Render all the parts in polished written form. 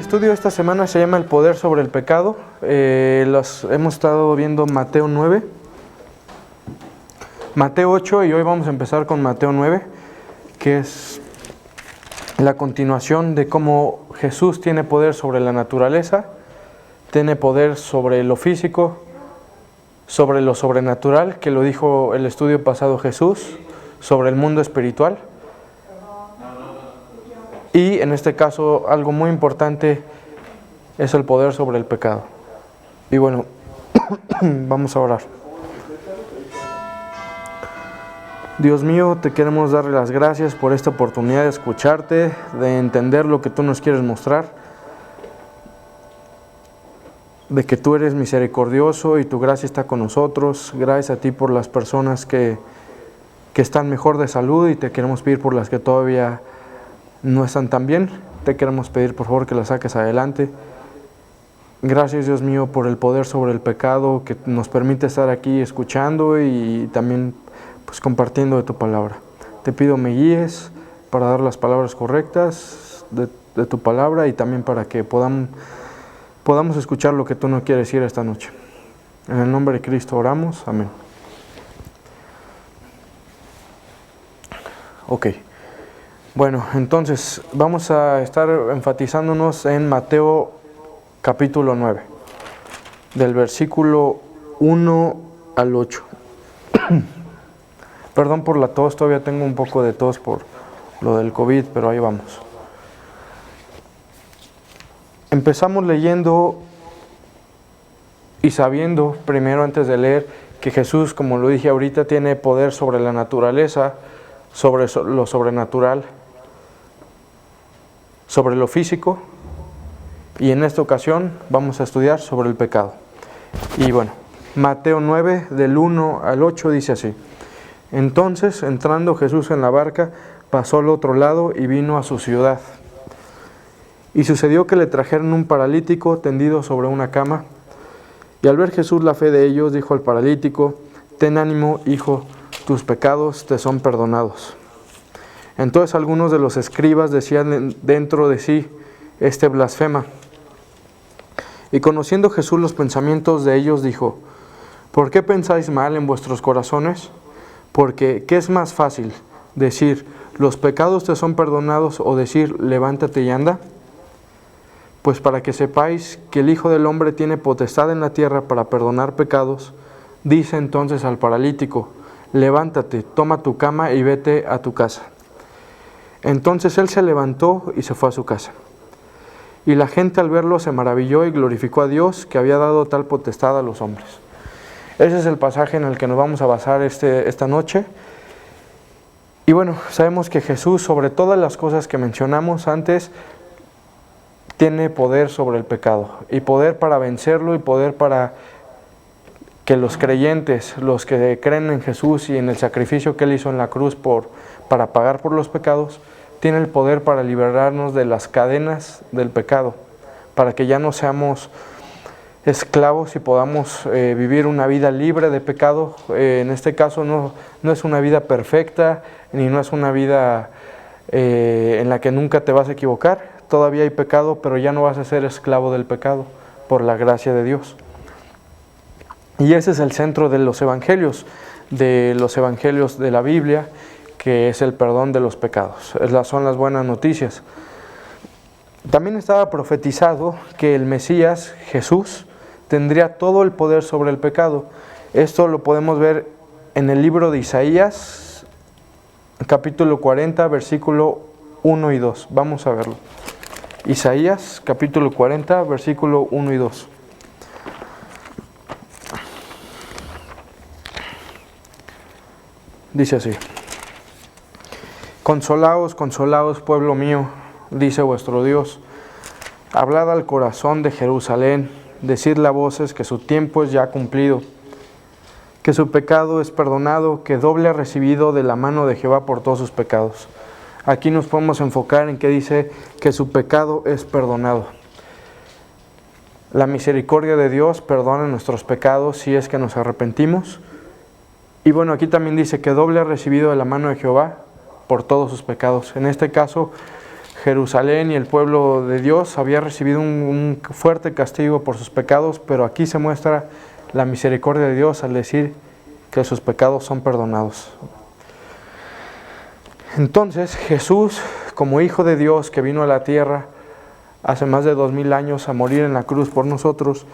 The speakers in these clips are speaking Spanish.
estudio de esta semana se llama El poder sobre el pecado. Hemos estado viendo Mateo 9, Mateo 8 y hoy vamos a empezar con Mateo 9, que es la continuación de cómo Jesús tiene poder sobre la naturaleza, tiene poder sobre lo físico, sobre lo sobrenatural, que lo dijo el estudio pasado Jesús, sobre el mundo espiritual. Y en este caso, algo muy importante es el poder sobre el pecado. Y bueno, vamos a orar. Dios mío, te queremos dar las gracias por esta oportunidad de escucharte, de entender lo que tú nos quieres mostrar, de que tú eres misericordioso y tu gracia está con nosotros. Gracias a ti por las personas que están mejor de salud y te queremos pedir por las que todavía no están tan bien. Te queremos pedir por favor que las saques adelante. Gracias Dios mío por el poder sobre el pecado que nos permite estar aquí escuchando y también pues compartiendo de tu palabra. Te pido me guíes para dar las palabras correctas de tu palabra y también para que podamos escuchar lo que tú nos quieres decir esta noche. En el nombre de Cristo oramos, amén. Ok. Bueno, entonces vamos a estar enfatizándonos en Mateo capítulo 9, del versículo 1 al 8. Perdón por la tos, todavía tengo un poco de tos por lo del COVID, pero ahí vamos. Empezamos leyendo y sabiendo, primero antes de leer, que Jesús, como lo dije ahorita, tiene poder sobre la naturaleza, sobre lo sobrenatural, sobre lo físico, y en esta ocasión vamos a estudiar sobre el pecado. Y bueno, Mateo 9 del 1 al 8 dice así: Entonces, entrando Jesús en la barca, pasó al otro lado y vino a su ciudad. Y sucedió que le trajeron un paralítico tendido sobre una cama, y al ver Jesús la fe de ellos, dijo al paralítico: Ten ánimo, hijo, tus pecados te son perdonados. Entonces algunos de los escribas decían dentro de sí: Este blasfema. Y conociendo Jesús los pensamientos de ellos, dijo: ¿Por qué pensáis mal en vuestros corazones? Porque, ¿qué es más fácil? ¿Decir, los pecados te son perdonados, o decir, levántate y anda? Pues para que sepáis que el Hijo del Hombre tiene potestad en la tierra para perdonar pecados, dice entonces al paralítico: Levántate, toma tu cama y vete a tu casa. Entonces él se levantó y se fue a su casa. Y la gente al verlo se maravilló y glorificó a Dios, que había dado tal potestad a los hombres. Ese es el pasaje en el que nos vamos a basar esta noche. Y bueno, sabemos que Jesús, sobre todas las cosas que mencionamos antes, tiene poder sobre el pecado, y poder para vencerlo, y poder para que los creyentes, los que creen en Jesús y en el sacrificio que Él hizo en la cruz para pagar por los pecados, tiene el poder para liberarnos de las cadenas del pecado, para que ya no seamos esclavos y podamos vivir una vida libre de pecado. En este caso no es una vida perfecta, ni no es una vida en la que nunca te vas a equivocar. Todavía hay pecado, pero ya no vas a ser esclavo del pecado por la gracia de Dios. Y ese es el centro de los evangelios de la Biblia, que es el perdón de los pecados. Son las buenas noticias. También estaba profetizado que el Mesías, Jesús, tendría todo el poder sobre el pecado. Esto lo podemos ver en el libro de Isaías, capítulo 40, versículo 1 y 2. Vamos a verlo. Isaías, capítulo 40, versículo 1 y 2. Dice así: Consolaos, consolaos, pueblo mío, dice vuestro Dios. Hablad al corazón de Jerusalén, decidle a voces que su tiempo es ya cumplido, que su pecado es perdonado, que doble ha recibido de la mano de Jehová por todos sus pecados. Aquí nos podemos enfocar en que dice que su pecado es perdonado. La misericordia de Dios perdona nuestros pecados si es que nos arrepentimos. Y bueno, aquí también dice que doble ha recibido de la mano de Jehová por todos sus pecados. En este caso, Jerusalén y el pueblo de Dios había recibido un fuerte castigo por sus pecados, pero aquí se muestra la misericordia de Dios al decir que sus pecados son perdonados. Entonces Jesús, como Hijo de Dios que vino a la tierra hace más de 2000 años a morir en la cruz por nosotros,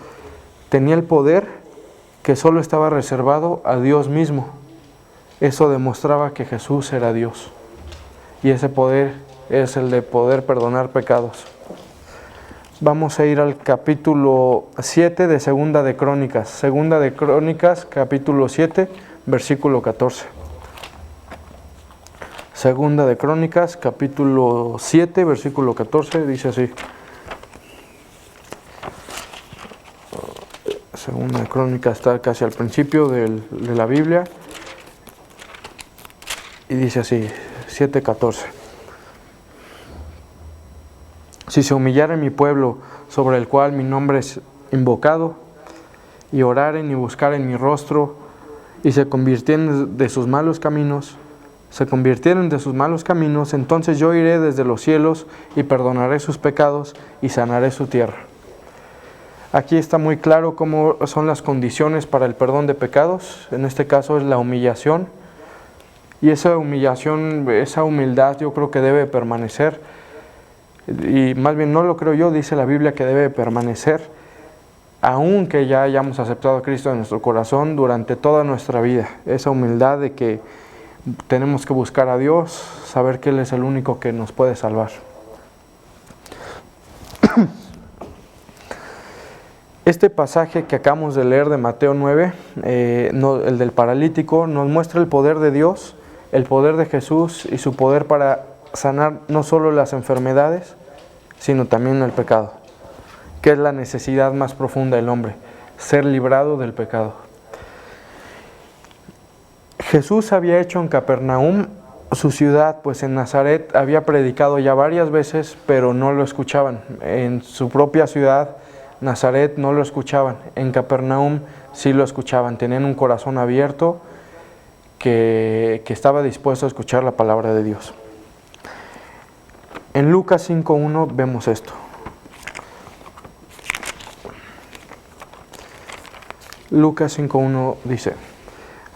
tenía el poder que solo estaba reservado a Dios mismo. Eso demostraba que Jesús era Dios. Y ese poder es el de poder perdonar pecados. Vamos a ir al capítulo 7 de Segunda de Crónicas. Segunda de Crónicas, capítulo 7, versículo 14. Segunda de Crónicas, capítulo 7, versículo 14, dice así. Segunda de Crónicas está casi al principio de la Biblia. Y dice así, 7:14. Si se humillare mi pueblo, sobre el cual mi nombre es invocado, y oraren y buscaren mi rostro, y se convirtieren de sus malos caminos, entonces yo iré desde los cielos y perdonaré sus pecados y sanaré su tierra. Aquí está muy claro cómo son las condiciones para el perdón de pecados. En este caso es la humillación. Y esa humillación, esa humildad yo creo que debe permanecer. Y más bien no lo creo yo, dice la Biblia que debe permanecer, aunque ya hayamos aceptado a Cristo en nuestro corazón durante toda nuestra vida. Esa humildad de que tenemos que buscar a Dios, saber que Él es el único que nos puede salvar. Este pasaje que acabamos de leer de Mateo 9, el del paralítico, nos muestra el poder de Dios, el poder de Jesús y su poder para sanar no solo las enfermedades, sino también el pecado, que es la necesidad más profunda del hombre, ser librado del pecado. Jesús había hecho en Capernaum su ciudad, pues en Nazaret había predicado ya varias veces, pero no lo escuchaban. En su propia ciudad, Nazaret, no lo escuchaban. En Capernaum sí lo escuchaban, tenían un corazón abierto que estaba dispuesto a escuchar la palabra de Dios. En Lucas 5:1 vemos esto. Lucas 5:1 dice: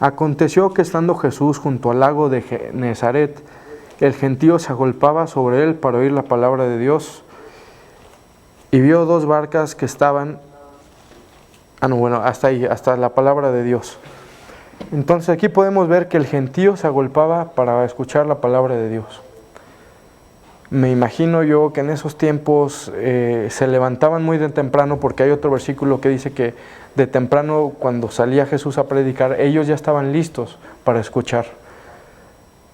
Aconteció que estando Jesús junto al lago de Genezaret, el gentío se agolpaba sobre él para oír la palabra de Dios, y vio dos barcas que estaban... hasta ahí, hasta la palabra de Dios. Entonces aquí podemos ver que el gentío se agolpaba para escuchar la palabra de Dios. Me imagino yo que en esos tiempos se levantaban muy de temprano, porque hay otro versículo que dice que de temprano cuando salía Jesús a predicar, ellos ya estaban listos para escuchar.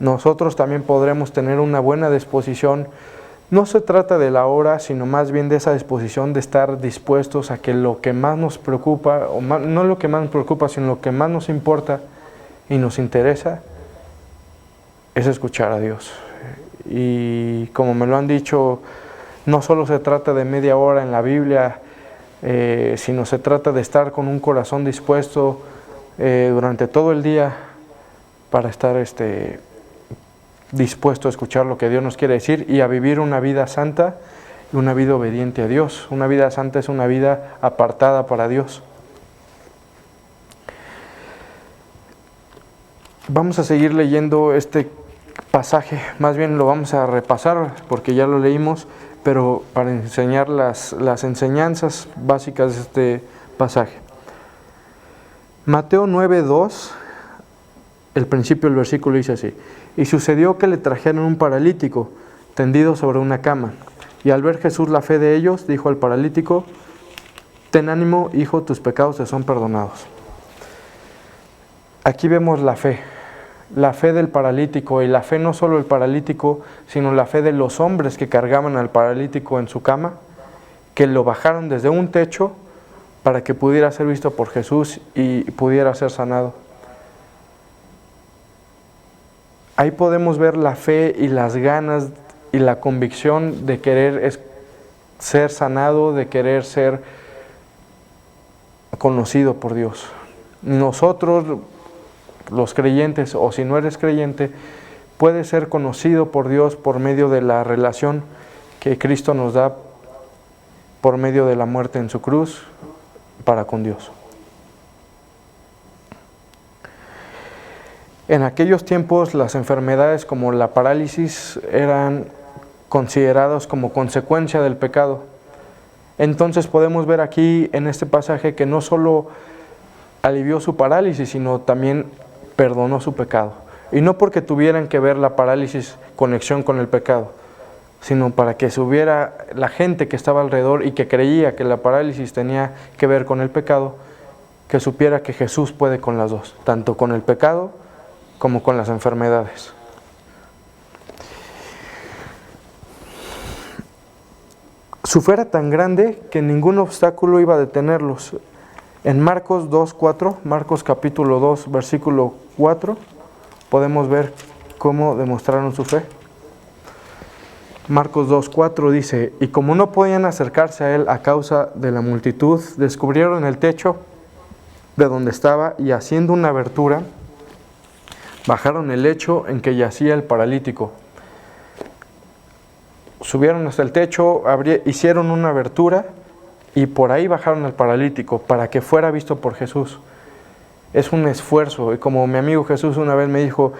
Nosotros también podremos tener una buena disposición. No se trata de la hora, sino más bien de esa disposición de estar dispuestos a que lo que más nos preocupa, o no lo que más nos preocupa, sino lo que más nos importa y nos interesa, es escuchar a Dios. Y como me lo han dicho, no solo se trata de media hora en la Biblia, sino se trata de estar con un corazón dispuesto durante todo el día para estar dispuesto a escuchar lo que Dios nos quiere decir y a vivir una vida santa y una vida obediente a Dios. Una vida santa es una vida apartada para Dios. Vamos a seguir leyendo este pasaje, más bien lo vamos a repasar porque ya lo leímos, pero para enseñar las enseñanzas básicas de este pasaje. Mateo 9:2, el principio del versículo dice así: Y sucedió que le trajeron un paralítico tendido sobre una cama, y al ver Jesús la fe de ellos, dijo al paralítico: Ten ánimo, hijo, tus pecados te son perdonados. Aquí vemos la fe del paralítico, y la fe no solo del paralítico, sino la fe de los hombres que cargaban al paralítico en su cama, que lo bajaron desde un techo para que pudiera ser visto por Jesús y pudiera ser sanado. Ahí podemos ver la fe y las ganas y la convicción de querer ser sanado, de querer ser conocido por Dios. Nosotros, los creyentes, o si no eres creyente, puedes ser conocido por Dios por medio de la relación que Cristo nos da por medio de la muerte en su cruz para con Dios. En aquellos tiempos las enfermedades como la parálisis eran consideradas como consecuencia del pecado. Entonces podemos ver aquí en este pasaje que no solo alivió su parálisis, sino también perdonó su pecado. Y no porque tuvieran que ver la parálisis conexión con el pecado, sino para que supiera la gente que estaba alrededor y que creía que la parálisis tenía que ver con el pecado, que supiera que Jesús puede con las dos, tanto con el pecado como con las enfermedades. Su fe era tan grande que ningún obstáculo iba a detenerlos. En Marcos 2:4, Marcos capítulo 2, versículo 4, podemos ver cómo demostraron su fe. Marcos 2:4 dice: y como no podían acercarse a él a causa de la multitud, descubrieron el techo de donde estaba y haciendo una abertura, bajaron el lecho en que yacía el paralítico. Subieron hasta el techo, hicieron una abertura y por ahí bajaron al paralítico para que fuera visto por Jesús. Es un esfuerzo, y como mi amigo Jesús una vez me dijo: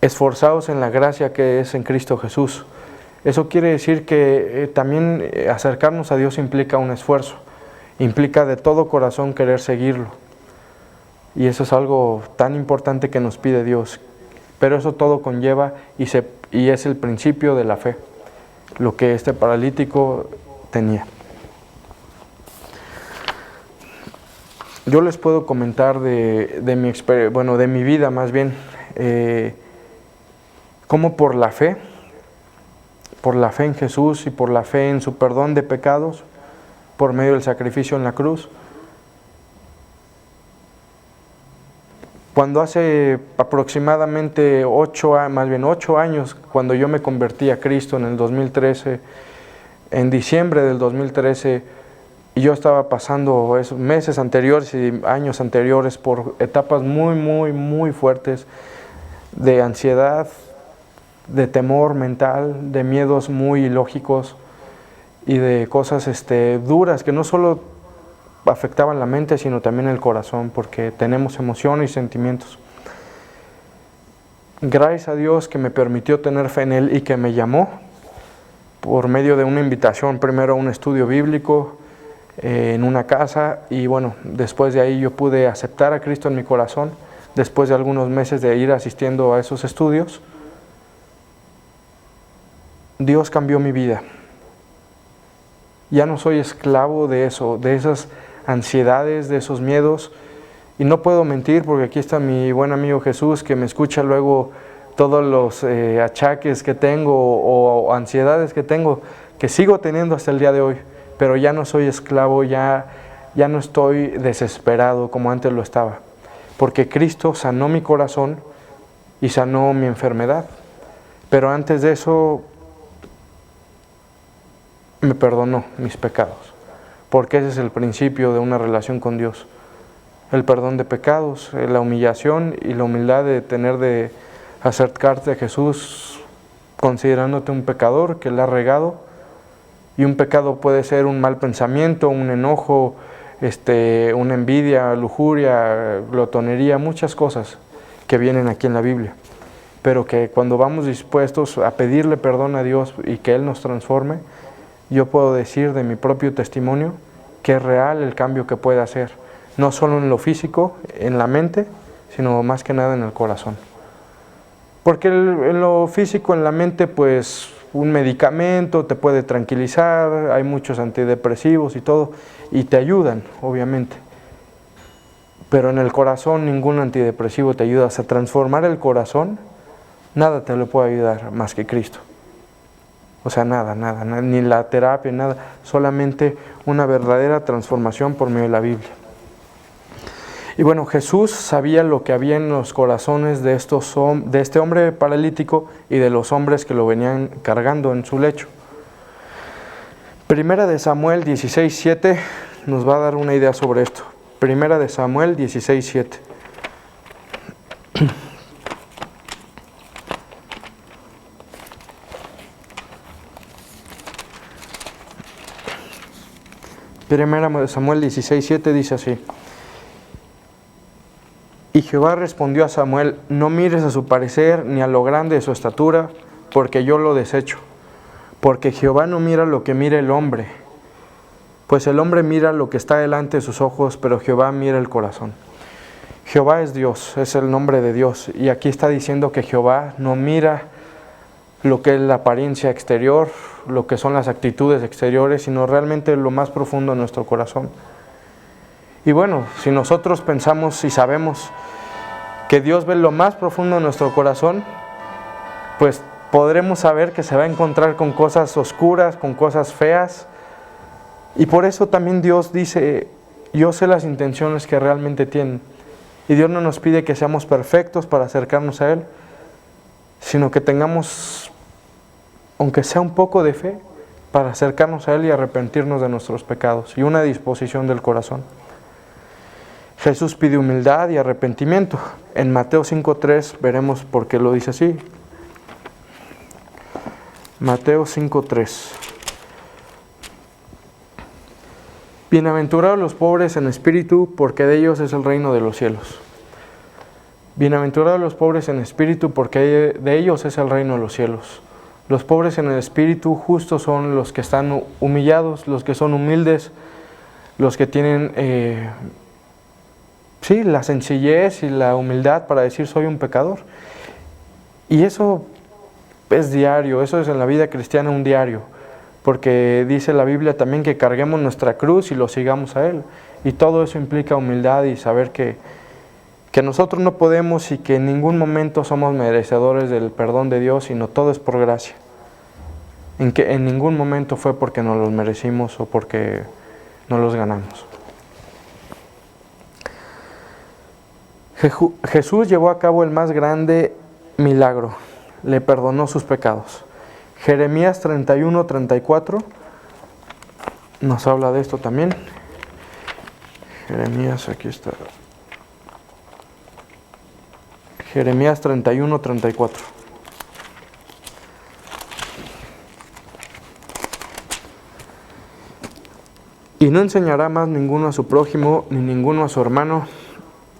esforzaos en la gracia que es en Cristo Jesús. Eso quiere decir que también acercarnos a Dios implica un esfuerzo, implica de todo corazón querer seguirlo. Y eso es algo tan importante que nos pide Dios. Pero eso todo conlleva y es el principio de la fe, lo que este paralítico tenía. Yo les puedo comentar de mi vida más bien, cómo por la fe en Jesús y por la fe en su perdón de pecados, por medio del sacrificio en la cruz, cuando hace aproximadamente 8 años, cuando yo me convertí a Cristo en el 2013, en diciembre del 2013, y yo estaba pasando esos meses anteriores y años anteriores por etapas muy fuertes de ansiedad, de temor mental, de miedos muy ilógicos y de cosas duras que no solo afectaban la mente, sino también el corazón, porque tenemos emociones y sentimientos. Gracias a Dios que me permitió tener fe en Él y que me llamó por medio de una invitación, primero a un estudio bíblico en una casa, y bueno, después de ahí yo pude aceptar a Cristo en mi corazón, después de algunos meses de ir asistiendo a esos estudios. Dios cambió mi vida. Ya no soy esclavo de eso, de esas ansiedades, de esos miedos. Y no puedo mentir, porque aquí está mi buen amigo Jesús, que me escucha luego todos los achaques que tengo o ansiedades que tengo, que sigo teniendo hasta el día de hoy. Pero ya no soy esclavo, ya no estoy desesperado como antes lo estaba. Porque Cristo sanó mi corazón y sanó mi enfermedad. Pero antes de eso me perdonó mis pecados, porque ese es el principio de una relación con Dios, el perdón de pecados, la humillación y la humildad de acercarte a Jesús considerándote un pecador que le ha regado. Y un pecado puede ser un mal pensamiento, un enojo, una envidia, lujuria, glotonería, muchas cosas que vienen aquí en la Biblia, pero que cuando vamos dispuestos a pedirle perdón a Dios y que Él nos transforme, yo puedo decir de mi propio testimonio que es real el cambio que puede hacer, no solo en lo físico, en la mente, sino más que nada en el corazón. Porque en lo físico, en la mente, pues un medicamento te puede tranquilizar, hay muchos antidepresivos y todo, y te ayudan, obviamente. Pero en el corazón ningún antidepresivo te ayuda. A transformar el corazón, nada te lo puede ayudar más que Cristo. O sea, nada, ni la terapia, nada, solamente una verdadera transformación por medio de la Biblia. Y bueno, Jesús sabía lo que había en los corazones de este hombre paralítico y de los hombres que lo venían cargando en su lecho. Primera de Samuel 16:7 nos va a dar una idea sobre esto. Primera de Samuel 16:7. 1 Samuel 16:7 dice así: y Jehová respondió a Samuel: no mires a su parecer ni a lo grande de su estatura, porque yo lo desecho. Porque Jehová no mira lo que mira el hombre, pues el hombre mira lo que está delante de sus ojos, pero Jehová mira el corazón. Jehová es Dios, es el nombre de Dios, y aquí está diciendo que Jehová no mira lo que es la apariencia exterior, lo que son las actitudes exteriores, sino realmente lo más profundo de nuestro corazón. Y bueno, si nosotros pensamos y sabemos que Dios ve lo más profundo de nuestro corazón, pues podremos saber que se va a encontrar con cosas oscuras, con cosas feas. Y por eso también Dios dice: yo sé las intenciones que realmente tienen. Y Dios no nos pide que seamos perfectos para acercarnos a Él, sino que tengamos, aunque sea un poco de fe, para acercarnos a Él y arrepentirnos de nuestros pecados, y una disposición del corazón. Jesús pide humildad y arrepentimiento. En Mateo 5:3 veremos por qué lo dice así. Mateo 5:3. Bienaventurados los pobres en espíritu, porque de ellos es el reino de los cielos. Bienaventurados los pobres en espíritu, porque de ellos es el reino de los cielos. Los pobres en el espíritu justos son los que están humillados, los que son humildes, los que tienen la sencillez y la humildad para decir: soy un pecador. Y eso es diario, eso es en la vida cristiana un diario, porque dice la Biblia también que carguemos nuestra cruz y lo sigamos a Él. Y todo eso implica humildad y saber que nosotros no podemos y que en ningún momento somos merecedores del perdón de Dios, sino todo es por gracia. En ningún momento fue porque nos los merecimos o porque no los ganamos. Jesús llevó a cabo el más grande milagro: le perdonó sus pecados. Jeremías 31:34 nos habla de esto también. Jeremías, aquí está. Jeremías 31:34. Y no enseñará más ninguno a su prójimo, ni ninguno a su hermano,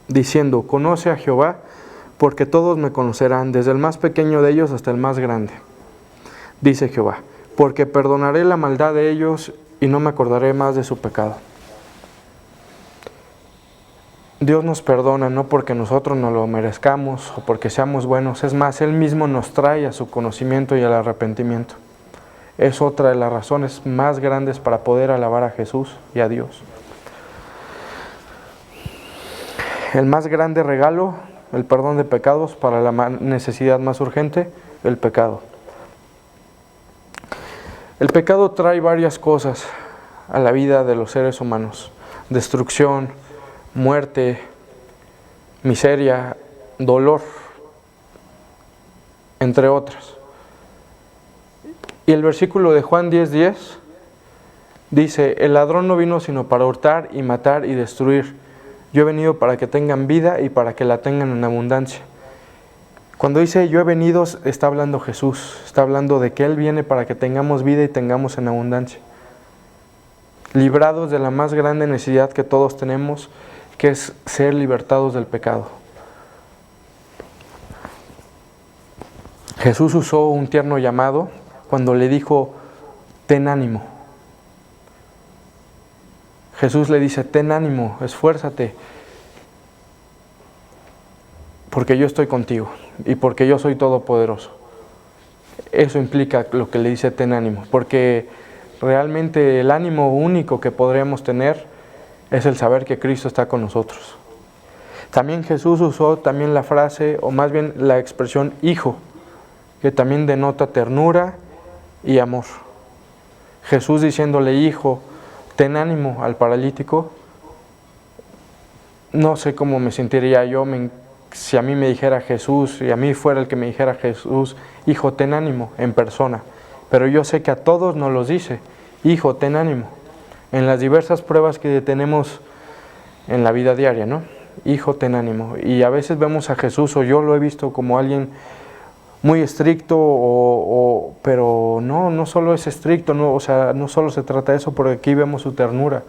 diciendo: conoce a Jehová, porque todos me conocerán, desde el más pequeño de ellos hasta el más grande. Dice Jehová: porque perdonaré la maldad de ellos y no me acordaré más de su pecado. Dios nos perdona no porque nosotros nos lo merezcamos o porque seamos buenos, es más, Él mismo nos trae a su conocimiento y al arrepentimiento. Es otra de las razones más grandes para poder alabar a Jesús y a Dios. El más grande regalo, el perdón de pecados, para la necesidad más urgente, el pecado. El pecado trae varias cosas a la vida de los seres humanos: destrucción, muerte, miseria, dolor, entre otras. Y el versículo de Juan 10:10 dice: el ladrón no vino sino para hurtar y matar y destruir. Yo he venido para que tengan vida y para que la tengan en abundancia. Cuando dice yo he venido, está hablando Jesús, está hablando de que Él viene para que tengamos vida y tengamos en abundancia. Librados de la más grande necesidad que todos tenemos, que es ser libertados del pecado. Jesús usó un tierno llamado cuando le dijo: ten ánimo. Jesús le dice: ten ánimo, esfuérzate, porque yo estoy contigo y porque yo soy todopoderoso. Eso implica lo que le dice ten ánimo, porque realmente el ánimo único que podríamos tener es el saber que Cristo está con nosotros. También Jesús usó también la frase, o más bien la expresión hijo, que también denota ternura y amor. Jesús diciéndole: hijo, ten ánimo al paralítico. No sé cómo me sentiría yo si a mí me dijera Jesús, y a mí fuera el que me dijera Jesús: hijo, ten ánimo, en persona. Pero yo sé que a todos nos los dice: hijo, ten ánimo, en las diversas pruebas que tenemos en la vida diaria, ¿no? Hijo, ten ánimo. Y a veces vemos a Jesús, o yo lo he visto como alguien muy estricto, pero no solo es estricto, no, o sea, no solo se trata de eso, porque aquí vemos su ternura.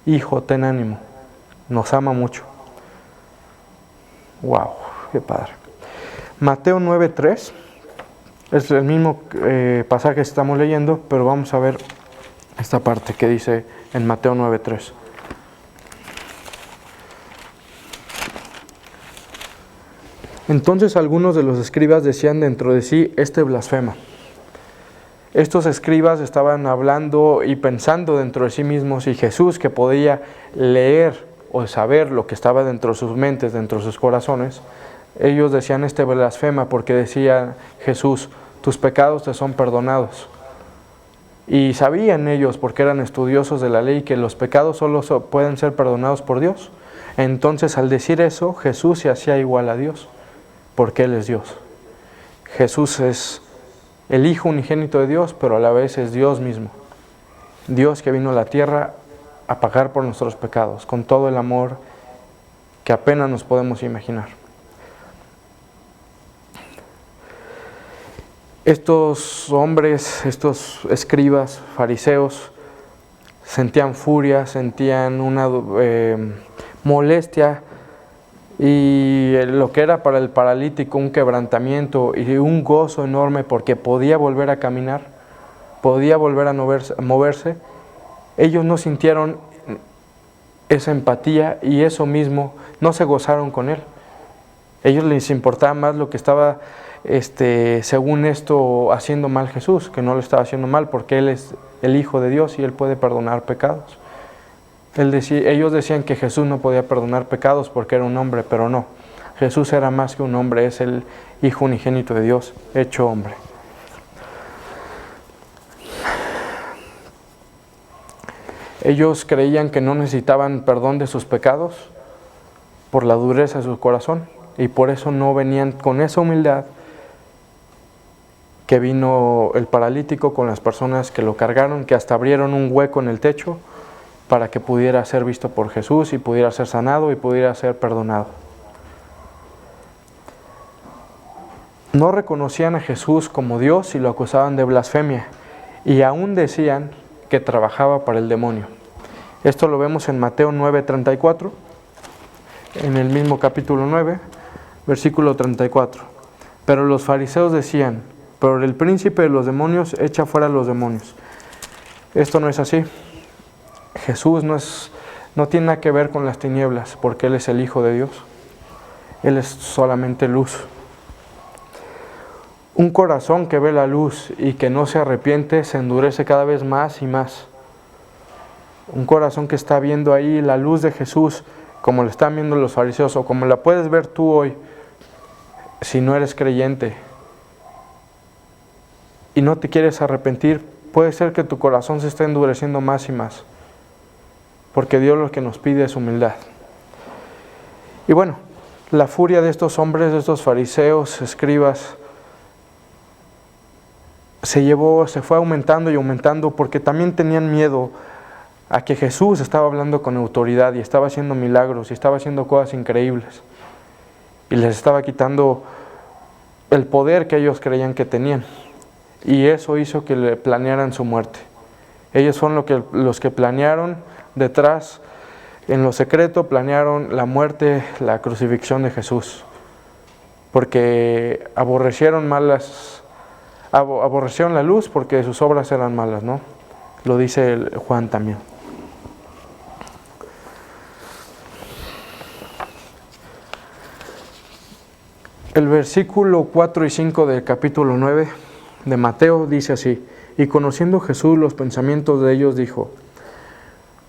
Hijo, ten ánimo, nos ama mucho. Wow, qué padre. Mateo 9:3 es el mismo pasaje que estamos leyendo, pero vamos a ver esta parte que dice en Mateo 9:3. Entonces algunos de los escribas decían dentro de sí, este blasfema. Estos escribas estaban hablando y pensando dentro de sí mismos, y Jesús, que podía leer o saber lo que estaba dentro de sus mentes, dentro de sus corazones, ellos decían este blasfema, porque decía Jesús, tus pecados te son perdonados. Y sabían ellos, porque eran estudiosos de la ley, que los pecados solo pueden ser perdonados por Dios. Entonces, al decir eso, Jesús se hacía igual a Dios, porque Él es Dios. Jesús es el Hijo unigénito de Dios, pero a la vez es Dios mismo. Dios que vino a la tierra a pagar por nuestros pecados, con todo el amor que apenas nos podemos imaginar. Estos hombres, estos escribas, fariseos, sentían furia, sentían una molestia, y lo que era para el paralítico un quebrantamiento y un gozo enorme porque podía volver a caminar, podía volver a moverse, ellos no sintieron esa empatía y eso mismo, no se gozaron con él. Ellos les importaba más lo que estaba, según esto, haciendo mal Jesús, que no lo estaba haciendo mal porque Él es el Hijo de Dios y Él puede perdonar pecados. Ellos decían que Jesús no podía perdonar pecados porque era un hombre, pero no. Jesús era más que un hombre, es el Hijo unigénito de Dios, hecho hombre. Ellos creían que no necesitaban perdón de sus pecados por la dureza de su corazón, y por eso no venían con esa humildad que vino el paralítico con las personas que lo cargaron, que hasta abrieron un hueco en el techo para que pudiera ser visto por Jesús y pudiera ser sanado y pudiera ser perdonado. No reconocían a Jesús como Dios y lo acusaban de blasfemia, y aún decían que trabajaba para el demonio. Esto lo vemos en Mateo 9:34, en el mismo capítulo 9, versículo 34. Pero los fariseos decían, pero el príncipe de los demonios echa fuera a los demonios. Esto no es así. Jesús no tiene nada que ver con las tinieblas, porque Él es el Hijo de Dios. Él es solamente luz. Un corazón que ve la luz y que no se arrepiente se endurece cada vez más y más. Un corazón que está viendo ahí la luz de Jesús, como lo están viendo los fariseos, o como la puedes ver tú hoy, si no eres creyente y no te quieres arrepentir, puede ser que tu corazón se esté endureciendo más y más, porque Dios lo que nos pide es humildad. Y bueno, la furia de estos hombres, de estos fariseos, escribas, se fue aumentando y aumentando, porque también tenían miedo a que Jesús estaba hablando con autoridad y estaba haciendo milagros y estaba haciendo cosas increíbles, y les estaba quitando el poder que ellos creían que tenían, y eso hizo que le planearan su muerte. Ellos fueron los que planearon detrás, en lo secreto, planearon la muerte, la crucifixión de Jesús, porque aborrecieron la luz porque sus obras eran malas, ¿no? Lo dice Juan también. El versículo 4 y 5 del capítulo 9 de Mateo dice así: y conociendo Jesús los pensamientos de ellos, dijo: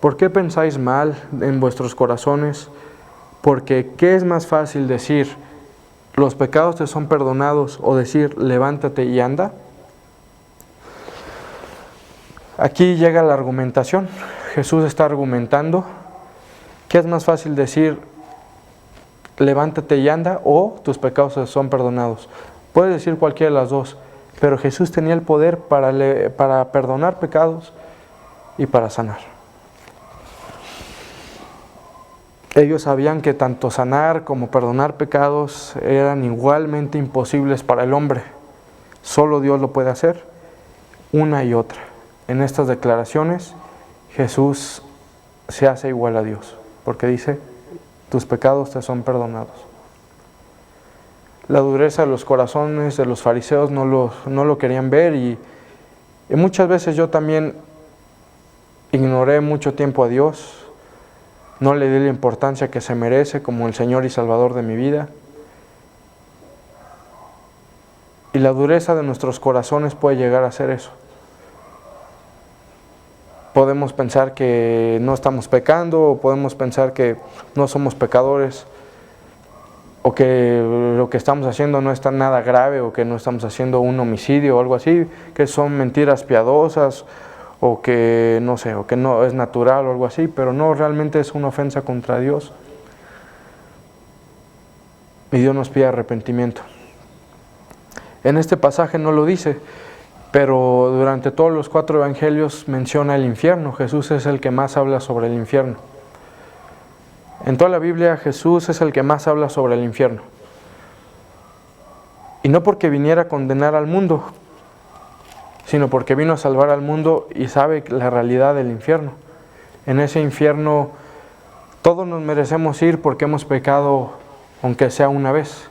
¿por qué pensáis mal en vuestros corazones? Porque ¿qué es más fácil decir, los pecados te son perdonados, o decir, levántate y anda? Aquí llega la argumentación. Jesús está argumentando. ¿Qué es más fácil decir, levántate y anda, o tus pecados te son perdonados? Puede decir cualquiera de las dos, pero Jesús tenía el poder para perdonar pecados y para sanar. Ellos sabían que tanto sanar como perdonar pecados eran igualmente imposibles para el hombre. Solo Dios lo puede hacer, una y otra. En estas declaraciones, Jesús se hace igual a Dios, porque dice, tus pecados te son perdonados. La dureza de los corazones de los fariseos no lo querían ver y muchas veces yo también ignoré mucho tiempo a Dios, no le di la importancia que se merece como el Señor y Salvador de mi vida. Y la dureza de nuestros corazones puede llegar a ser eso. Podemos pensar que no estamos pecando, o podemos pensar que no somos pecadores, o que lo que estamos haciendo no está nada grave, o que no estamos haciendo un homicidio o algo así, que son mentiras piadosas, o que no sé, o que no es natural o algo así, pero no, realmente es una ofensa contra Dios. Y Dios nos pide arrepentimiento. En este pasaje no lo dice, pero durante todos los 4 evangelios menciona el infierno. Jesús es el que más habla sobre el infierno. En toda la Biblia Jesús es el que más habla sobre el infierno. Y no porque viniera a condenar al mundo, sino porque vino a salvar al mundo y sabe la realidad del infierno. En ese infierno todos nos merecemos ir porque hemos pecado, aunque sea una vez.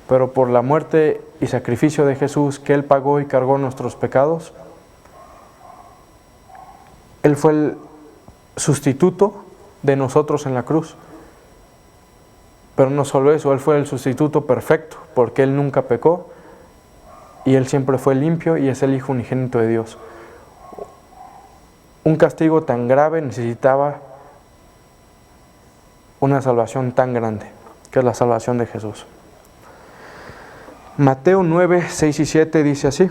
Pero por la muerte y sacrificio de Jesús, que Él pagó y cargó nuestros pecados, Él fue el sustituto de nosotros en la cruz. Pero no solo eso, Él fue el sustituto perfecto, porque Él nunca pecó y Él siempre fue limpio y es el Hijo unigénito de Dios. Un castigo tan grave necesitaba una salvación tan grande, que es la salvación de Jesús. Mateo 9, 6 y 7 dice así: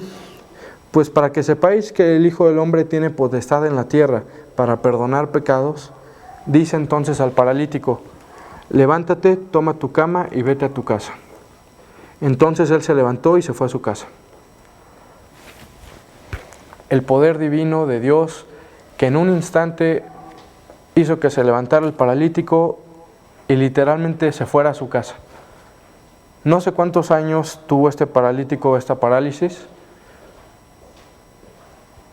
pues para que sepáis que el Hijo del Hombre tiene potestad en la tierra para perdonar pecados, dice entonces al paralítico, levántate, toma tu cama y vete a tu casa. Entonces él se levantó y se fue a su casa. El poder divino de Dios, que en un instante hizo que se levantara el paralítico y literalmente se fuera a su casa. No sé cuántos años tuvo este paralítico esta parálisis.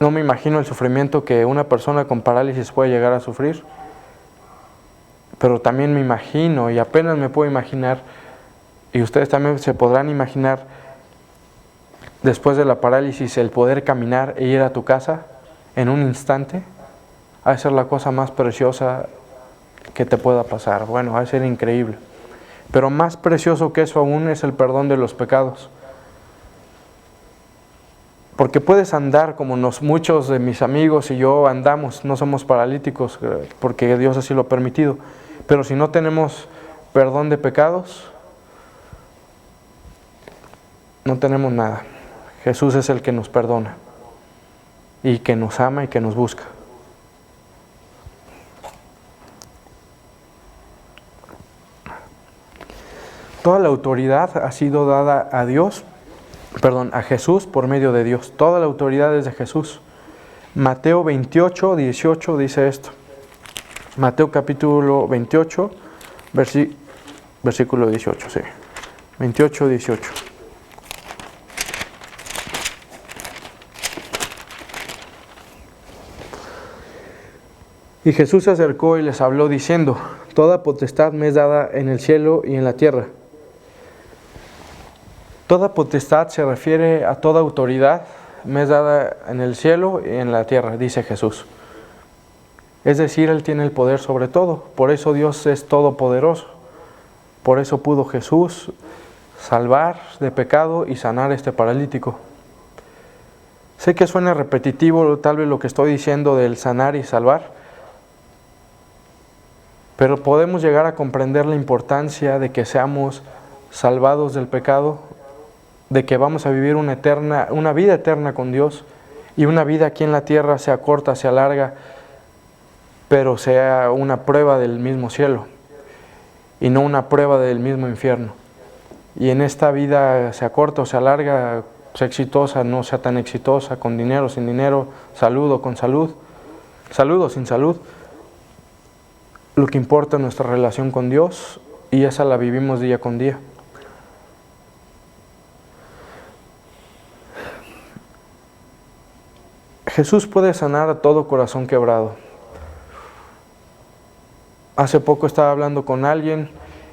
No me imagino el sufrimiento que una persona con parálisis puede llegar a sufrir. Pero también me imagino, y apenas me puedo imaginar, y ustedes también se podrán imaginar, después de la parálisis, el poder caminar e ir a tu casa en un instante, ha de ser la cosa más preciosa que te pueda pasar. Bueno, ha de ser increíble. Pero más precioso que eso aún es el perdón de los pecados. Porque puedes andar como muchos de mis amigos y yo andamos, no somos paralíticos porque Dios así lo ha permitido. Pero si no tenemos perdón de pecados, no tenemos nada. Jesús es el que nos perdona y que nos ama y que nos busca. Toda la autoridad ha sido dada a Jesús por medio de Dios. Toda la autoridad es de Jesús. Mateo 28, 18 dice esto. Mateo capítulo 28, versículo 18, sí. 28, 18. Y Jesús se acercó y les habló diciendo, toda potestad me es dada en el cielo y en la tierra. Toda potestad se refiere a toda autoridad, me es dada en el cielo y en la tierra, dice Jesús. Es decir, Él tiene el poder sobre todo, por eso Dios es todopoderoso. Por eso pudo Jesús salvar de pecado y sanar a este paralítico. Sé que suena repetitivo tal vez lo que estoy diciendo del sanar y salvar, pero podemos llegar a comprender la importancia de que seamos salvados del pecado, de que vamos a vivir una vida eterna con Dios, y una vida aquí en la tierra, sea corta, sea larga, pero sea una prueba del mismo cielo y no una prueba del mismo infierno. Y en esta vida, sea corta o sea larga, sea exitosa, no sea tan exitosa, con dinero, sin dinero, salud o con salud, salud o sin salud, lo que importa es nuestra relación con Dios, y esa la vivimos día con día. Jesús puede sanar a todo corazón quebrado. Hace poco estaba hablando con alguien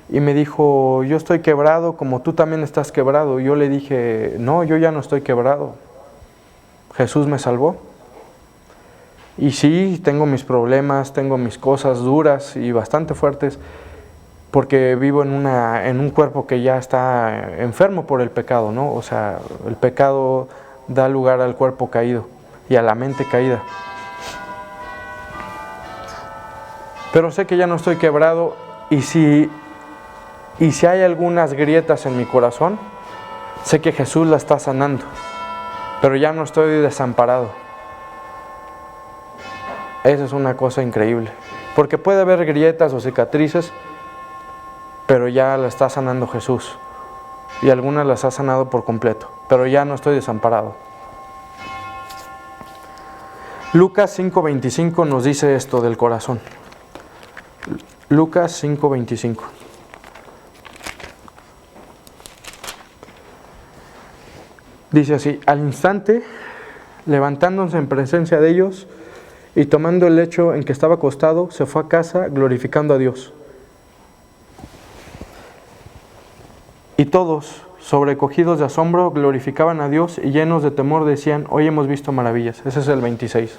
y me dijo, yo estoy quebrado como tú también estás quebrado. Y yo le dije, no, yo ya no estoy quebrado. Jesús me salvó. Y sí, tengo mis problemas, tengo mis cosas duras y bastante fuertes, porque vivo en un cuerpo que ya está enfermo por el pecado, ¿no? O sea, el pecado da lugar al cuerpo caído y a la mente caída. Pero sé que ya no estoy quebrado, y si hay algunas grietas en mi corazón, sé que Jesús la está sanando, pero ya no estoy desamparado. Esa es una cosa increíble, porque puede haber grietas o cicatrices, pero ya la está sanando Jesús, y algunas las ha sanado por completo, pero ya no estoy desamparado. Lucas 5:25 nos dice esto del corazón. Lucas 5:25. Dice así: al instante, levantándose en presencia de ellos y tomando el lecho en que estaba acostado, se fue a casa glorificando a Dios. Y todos, sobrecogidos de asombro, glorificaban a Dios, y llenos de temor decían: hoy hemos visto maravillas. Ese es el 26,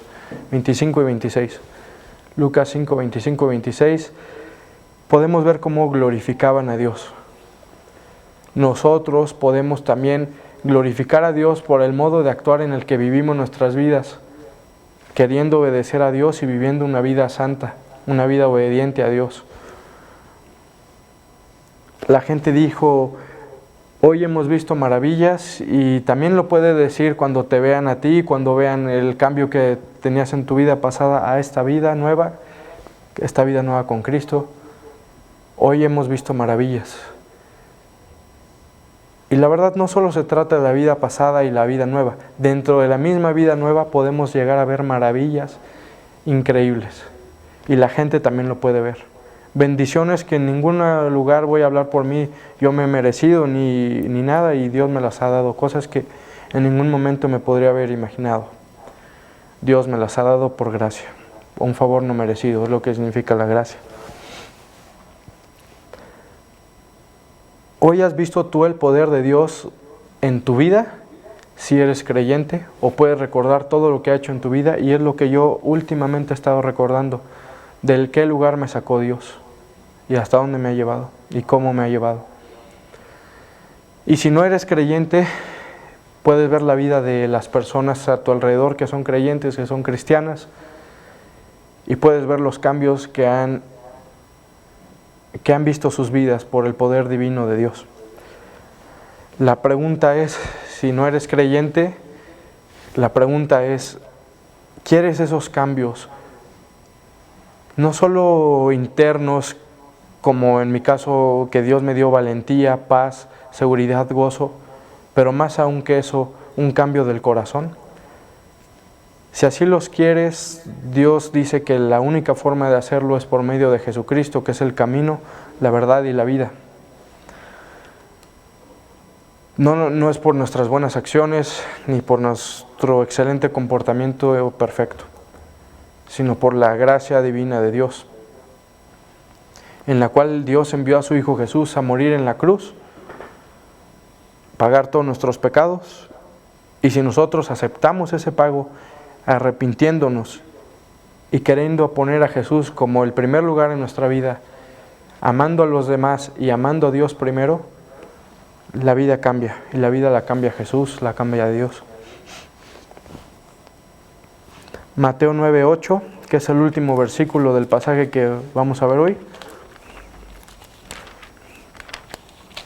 25 y 26. Lucas 5, 25 y 26. Podemos ver cómo glorificaban a Dios. Nosotros podemos también glorificar a Dios por el modo de actuar en el que vivimos nuestras vidas, queriendo obedecer a Dios y viviendo una vida santa, una vida obediente a Dios. La gente dijo: hoy hemos visto maravillas, y también lo puede decir cuando te vean a ti, cuando vean el cambio que tenías en tu vida pasada a esta vida nueva con Cristo. Hoy hemos visto maravillas. Y la verdad, no solo se trata de la vida pasada y la vida nueva. Dentro de la misma vida nueva podemos llegar a ver maravillas increíbles, y la gente también lo puede ver. Bendiciones que en ningún lugar, voy a hablar por mí, yo me he merecido ni nada, y Dios me las ha dado, cosas que en ningún momento me podría haber imaginado. Dios me las ha dado por gracia, un favor no merecido, es lo que significa la gracia. ¿Hoy has visto tú el poder de Dios en tu vida? Si eres creyente, o puedes recordar todo lo que ha hecho en tu vida, y es lo que yo últimamente he estado recordando, del qué lugar me sacó Dios, y hasta dónde me ha llevado, y cómo me ha llevado. Y si no eres creyente, puedes ver la vida de las personas a tu alrededor que son creyentes, que son cristianas, y puedes ver los cambios que han visto sus vidas por el poder divino de Dios. La pregunta es, si no eres creyente, la pregunta es: ¿quieres esos cambios? No solo internos, como en mi caso, que Dios me dio valentía, paz, seguridad, gozo, pero más aún que eso, un cambio del corazón. Si así los quieres, Dios dice que la única forma de hacerlo es por medio de Jesucristo, que es el camino, la verdad y la vida. No es por nuestras buenas acciones, ni por nuestro excelente comportamiento perfecto, sino por la gracia divina de Dios, en la cual Dios envió a su Hijo Jesús a morir en la cruz, pagar todos nuestros pecados, y si nosotros aceptamos ese pago, arrepintiéndonos y queriendo poner a Jesús como el primer lugar en nuestra vida, amando a los demás y amando a Dios primero, la vida cambia, y la vida la cambia Jesús, la cambia Dios. Mateo 9:8, que es el último versículo del pasaje que vamos a ver hoy,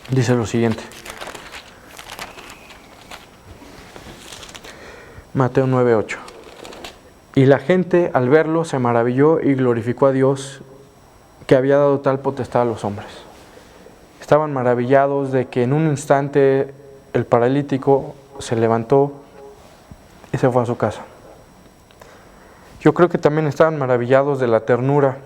dice lo siguiente. Mateo 9:8. Y la gente, al verlo, se maravilló y glorificó a Dios, que había dado tal potestad a los hombres. Estaban maravillados de que en un instante el paralítico se levantó y se fue a su casa. Yo creo que también estaban maravillados de la ternura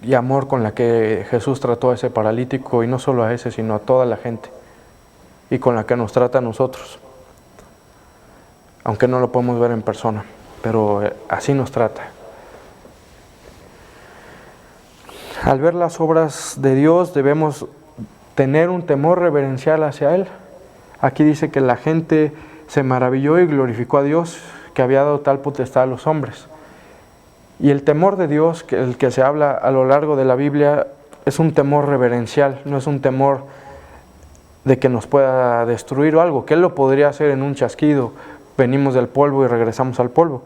y amor con la que Jesús trató a ese paralítico, y no solo a ese, sino a toda la gente, y con la que nos trata a nosotros. aunque no lo podemos ver en persona, pero así nos trata. Al ver las obras de Dios debemos tener un temor reverencial hacia Él. Aquí dice que la gente se maravilló y glorificó a Dios, que había dado tal potestad a los hombres. Y el temor de Dios, el que se habla a lo largo de la Biblia, es un temor reverencial, no es un temor de que nos pueda destruir o algo, que Él lo podría hacer en un chasquido, venimos del polvo y regresamos al polvo.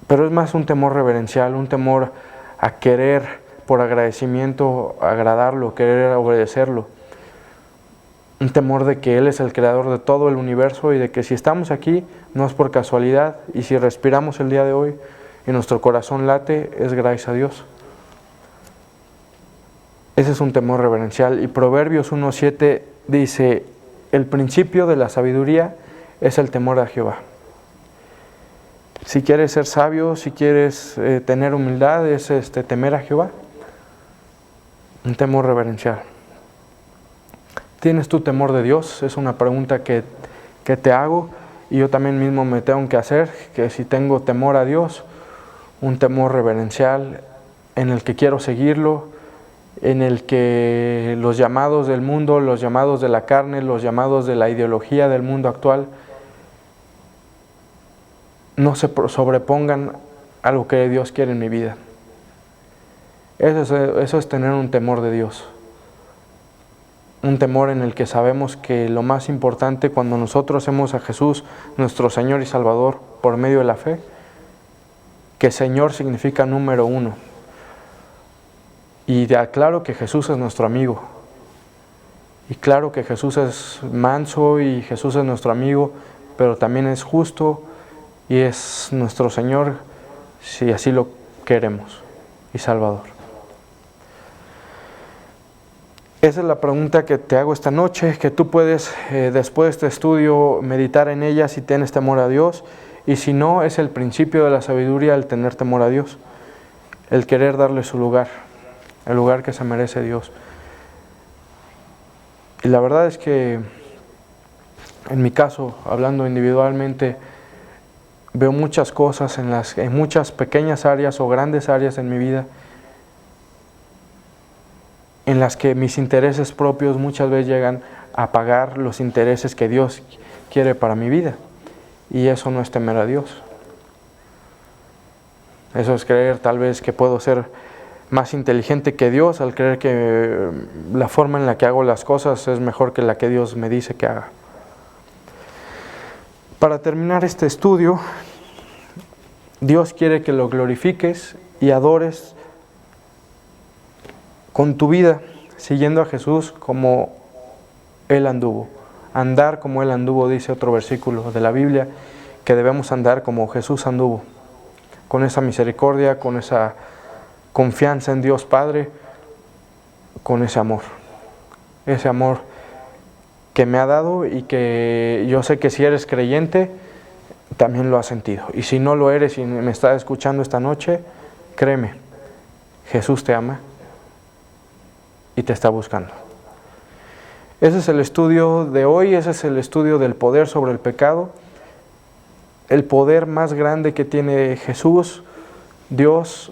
Pero es más un temor reverencial, un temor a querer por agradecimiento agradarlo, querer obedecerlo. Un temor de que Él es el creador de todo el universo y de que si estamos aquí no es por casualidad, y si respiramos el día de hoy y nuestro corazón late, es gracias a Dios. Ese es un temor reverencial. Y Proverbios 1:7 dice, el principio de la sabiduría es el temor a Jehová. Si quieres ser sabio, si quieres tener humildad, es temer a Jehová. Un temor reverencial. ¿Tienes tu temor de Dios? Es una pregunta que te hago, y yo también mismo me tengo que hacer, que si tengo temor a Dios, un temor reverencial en el que quiero seguirlo, en el que los llamados del mundo, los llamados de la carne, los llamados de la ideología del mundo actual no se sobrepongan a lo que Dios quiere en mi vida. Eso es tener un temor de Dios. Un temor en el que sabemos que lo más importante cuando nosotros hacemos a Jesús nuestro Señor y Salvador por medio de la fe, que Señor significa número uno. Y claro que Jesús es nuestro amigo. Y claro que Jesús es manso y Jesús es nuestro amigo, pero también es justo y es nuestro Señor si así lo queremos, y Salvador. Esa es la pregunta que te hago esta noche, que tú puedes después de este estudio meditar en ella si tienes temor a Dios, y si no, es el principio de la sabiduría el tener temor a Dios, el querer darle su lugar, el lugar que se merece Dios. Y la verdad es que en mi caso, hablando individualmente, veo muchas cosas en muchas pequeñas áreas o grandes áreas en mi vida, en las que mis intereses propios muchas veces llegan a pagar los intereses que Dios quiere para mi vida. Y eso no es temer a Dios. Eso es creer tal vez que puedo ser más inteligente que Dios, al creer que la forma en la que hago las cosas es mejor que la que Dios me dice que haga. Para terminar este estudio, Dios quiere que lo glorifiques y adores con tu vida, siguiendo a Jesús como Él anduvo. Andar como Él anduvo, dice otro versículo de la Biblia, que debemos andar como Jesús anduvo, con esa misericordia, con esa confianza en Dios Padre, con ese amor que me ha dado, y que yo sé que si eres creyente, también lo has sentido. Y si no lo eres y me estás escuchando esta noche, créeme, Jesús te ama y te está buscando. Ese es el estudio de hoy, ese es el estudio del poder sobre el pecado. El poder más grande que tiene Jesús, Dios,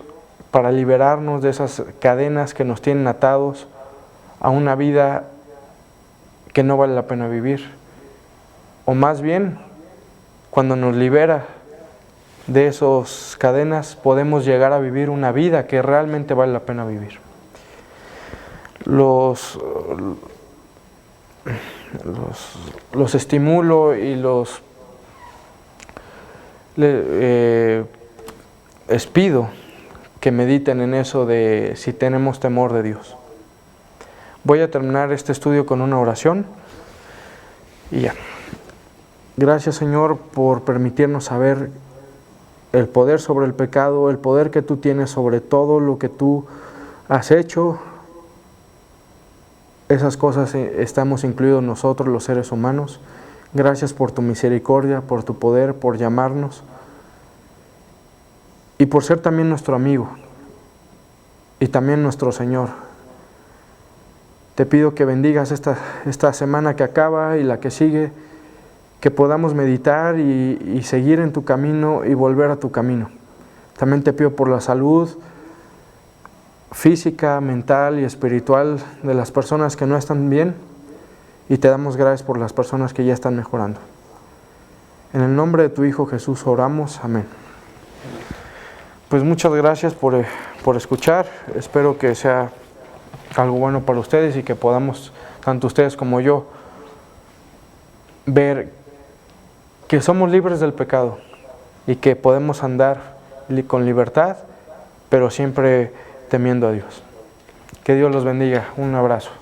para liberarnos de esas cadenas que nos tienen atados a una vida que no vale la pena vivir. O más bien, cuando nos libera de esas cadenas, podemos llegar a vivir una vida que realmente vale la pena vivir. Los estimulo y les pido que mediten en eso de si tenemos temor de Dios. Voy a terminar este estudio con una oración y ya. Gracias, Señor, por permitirnos saber el poder sobre el pecado, el poder que tú tienes sobre todo lo que tú has hecho. Esas cosas estamos incluidos nosotros, los seres humanos. Gracias por tu misericordia, por tu poder, por llamarnos y por ser también nuestro amigo y también nuestro Señor. Te pido que bendigas esta semana que acaba y la que sigue, que podamos meditar y seguir en tu camino y volver a tu camino. También te pido por la salud física, mental y espiritual de las personas que no están bien, y te damos gracias por las personas que ya están mejorando. En el nombre de tu Hijo Jesús oramos, amén. Pues muchas gracias por escuchar. Espero que sea algo bueno para ustedes y que podamos, tanto ustedes como yo, ver que somos libres del pecado y que podemos andar con libertad, pero siempre temiendo a Dios. Que Dios los bendiga. Un abrazo.